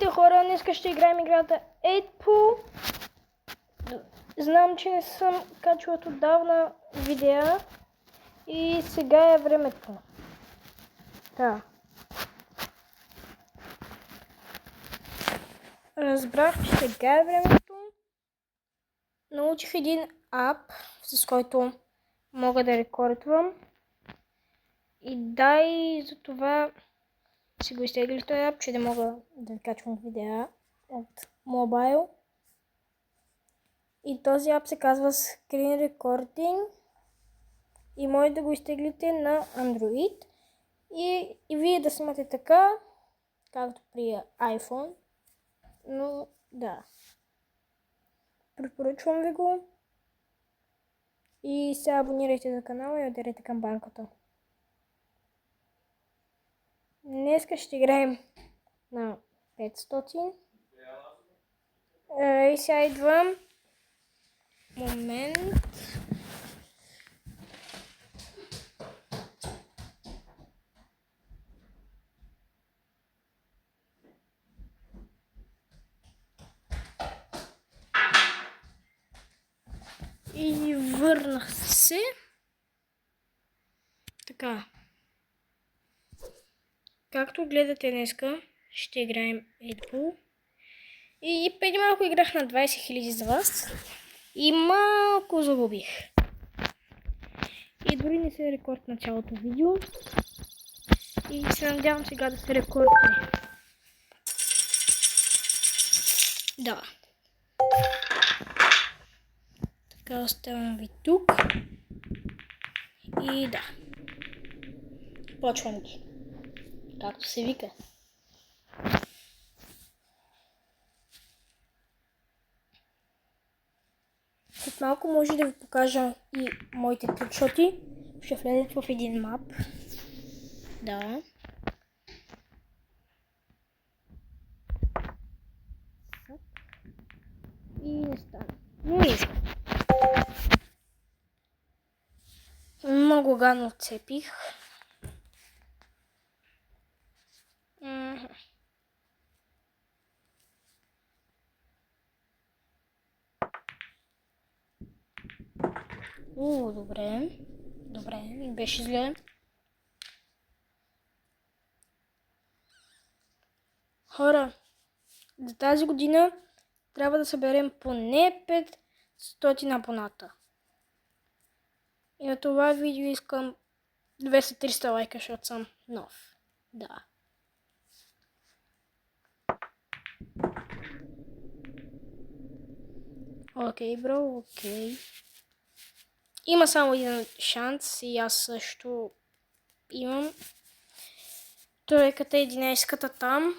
Здравейте хора, днес ще играем играта 8Pool. Знам, че не съм качвал отдавна видеа и сега е времето. Да. Разбрах, че сега е времето. Научих един ап, с който мога да рекордвам. И за това си го изтеглих този ап, че да мога да качвам видеа от мобайл. И този ап се казва Screen Recording и може да го изтеглите на Android и вие да снимате така, както при iPhone. Но да, препоръчвам ви го и се абонирайте за канала и ударете камбанката. Днеска ще играем на 500. И сега идвам. Момент. И върнах се. Така. Както гледате днеска, ще играем 8Pool. И преди малко играх на 20 000 за вас. И малко загубих. И дори не се рекорд на цялото видео. И се надявам сега да се рекордне. Да. Така оставям ви тук. И да. Почвам ги. Както се вика. След малко може да ви покажа и моите трикшоти. Ще влезете в един мап. Да. И не стана. Но нищо. Много гадно отцепих. Добре. Добре, ми беше зле. Хора, за тази година трябва да съберем поне 500 абоната. И на това видео искам 200-300 лайка, защото съм нов. Да. Окей, бро, окей. Има само един шанс и аз също имам. Тройката и 11-ката там,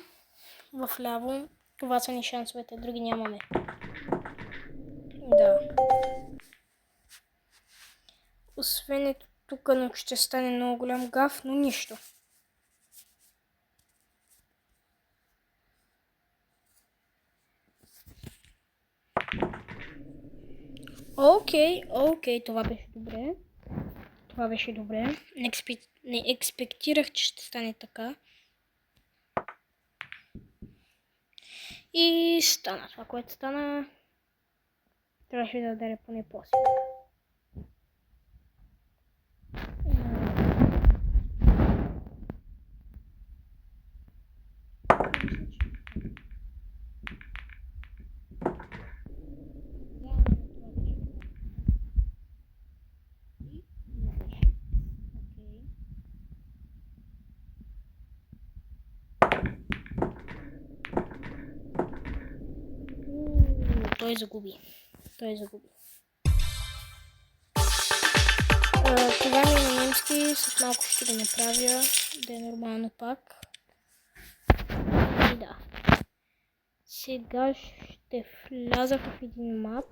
в ляво. Това са ни шансовете, други нямаме. Да. Освен ето тук, но ще стане много голям гаф, но нищо. Окей, това беше добре. Това беше добре. Не експектирах, че ще стане така. И стана това, което стана. Трябваше да ударя поне по-силно. Той загуби. Това ми е на немски, с малко ще го направя, да е нормално пак. И да. Сега ще вляза в един мап.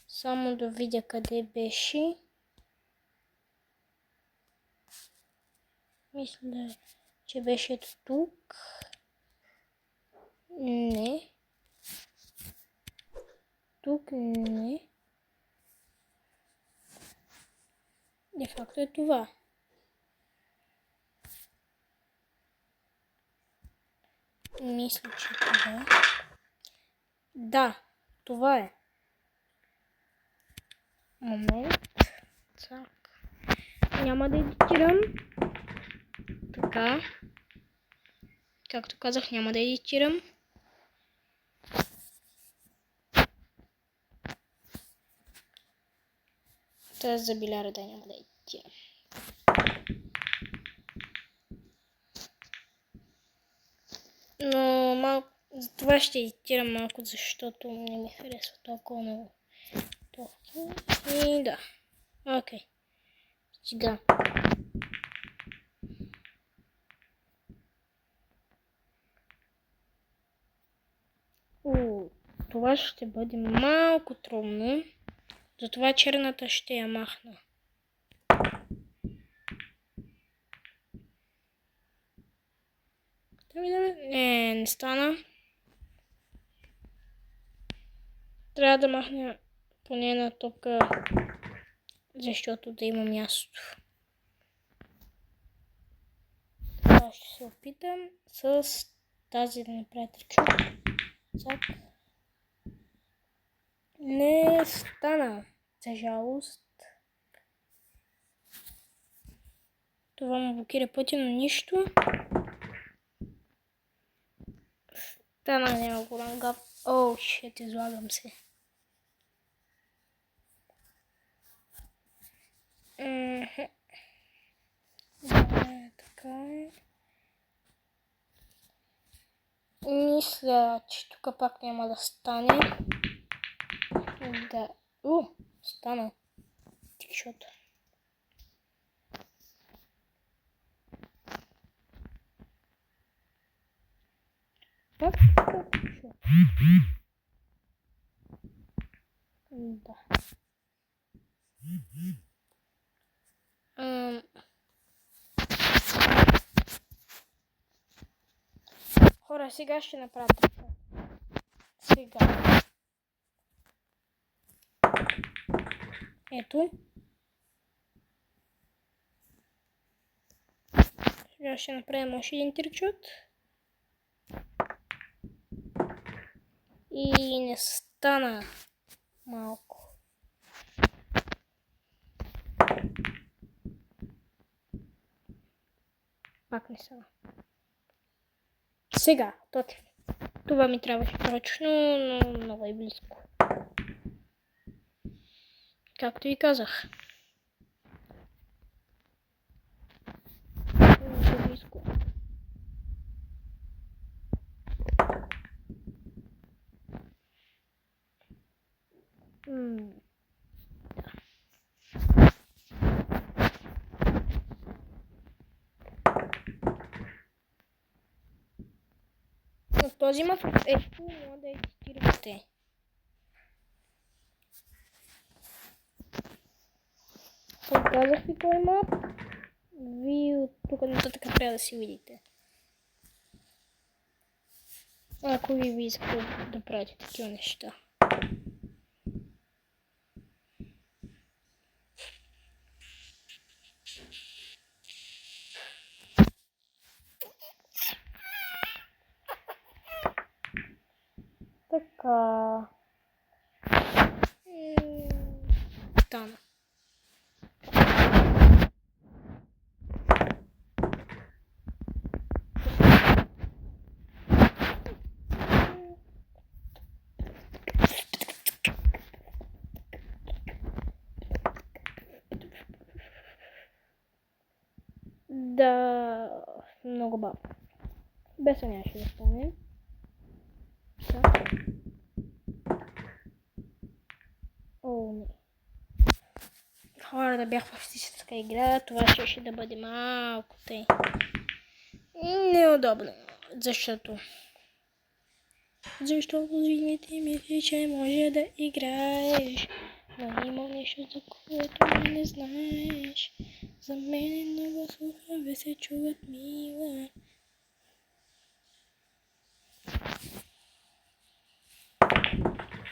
Само да видя къде беше. Мисля, че беше тук. Не. Тук не. Де факто е това. Мисля, че това. Да, това е. Момент. Так. Няма да едитирам. Така. Както казах, няма да едитирам. Тази за билярда няма да едитирам. Но малко, за това ще едитирам малко, защото не ми харесва толкова много. И да. Окей. Сега. Това ще бъде малко трудно. Затова черната ще я махна. Не стана. Трябва да махна поне на тук, защото да има място. Сега ще се опитам с тази да направя трикшот. Цак. Не стана, за жалост. Това му блокира пътя, но нищо. Стана няма голям гап. О, шет, излагам се. Така е. Мисля, че тук пак няма да стане. Да. Стана. Трикшот. Пак трикшот. Да. Хора, сега ще направя трикшот. Сега. Ето. Сега ще направим още един трикшот. И не стана малко. Пак не стана. Сега, точно. Това ми трябваше точно, но много е близко. Както ви казах. Много е близко. Но този мап е хубаво да едитирате. Показах ви този мап. Вие от тук нататък трябва да си видите. Ако ви искате да правите такива неща. Така. Стана. Да, много бавно. Без нямаше да стане. О, не. Хора, да бях в физическа игра, това ще да бъде малко тъй неудобно. Защото извините, мисли, че може да играеш, но има нещо, за което не знаеш. За мен много слухове се чуват мила.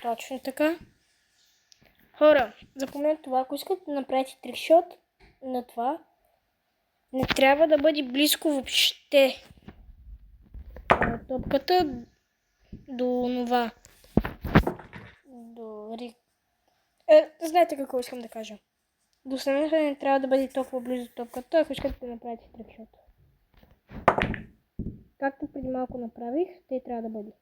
Точно така. Хора, запомнете това, ако искате да направите трикшот на това, не трябва да бъде близко въобще. топката до това. Знаете какво искам да кажа. До стената не трябва да бъде толкова близо до топката, ако искате да направите трикшот. Както преди малко направих, те трябва да бъде.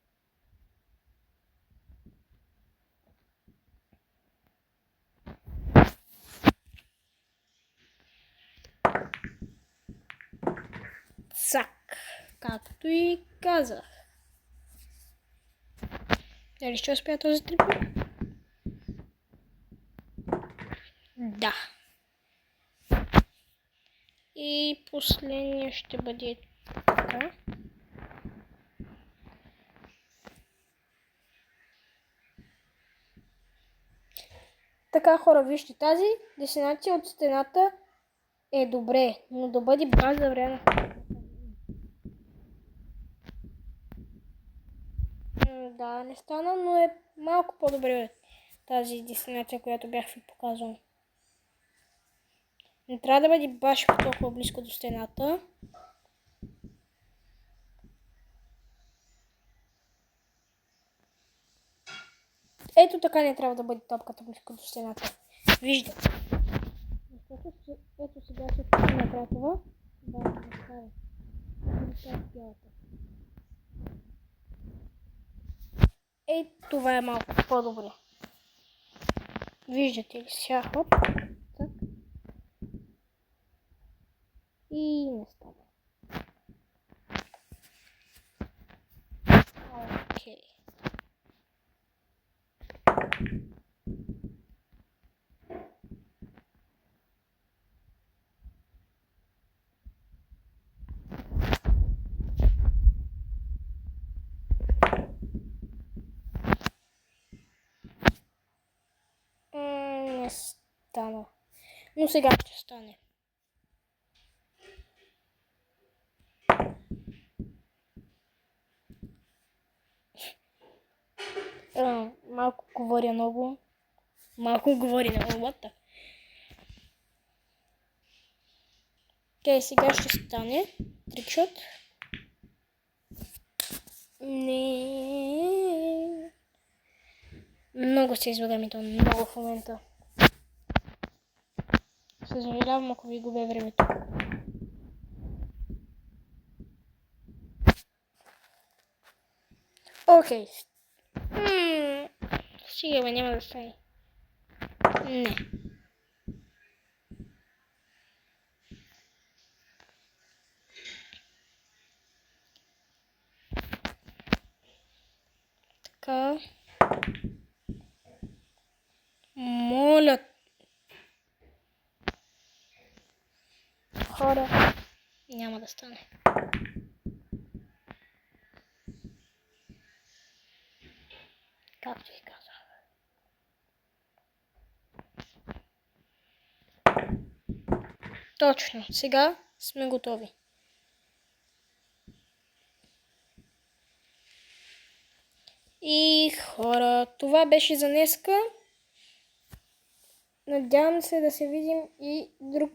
Цак, както и казах. Дали ще успя този трипъл? Да. И последния ще бъде така. Така, хора, вижте, тази дестинация от стената е добре, но да бъде база време. Да, не стана, но е малко по-добре от тази дестинация, която бях ви показал. Не трябва да бъде баш толкова близко до стената. Ето така не трябва да бъде топката близко до стената. Виждате. Ето сега ще направя това. Да става. Това е малко по-добре. Виждате ли сега, хоп, так. И не става. Окей. Не стана. Но сега ще стане. Малко говоря много. What? Окей, сега ще стане трикшот. Не. Много се излагам и то много в момента. Съжалявам, ако ви губя времето. Окей. Стига, няма да стане. Не. Така. Моля. Хора. Няма да стане. Както ви казах. Точно. Сега сме готови. И хора, това беше за днеска. Надявам се да се видим и друг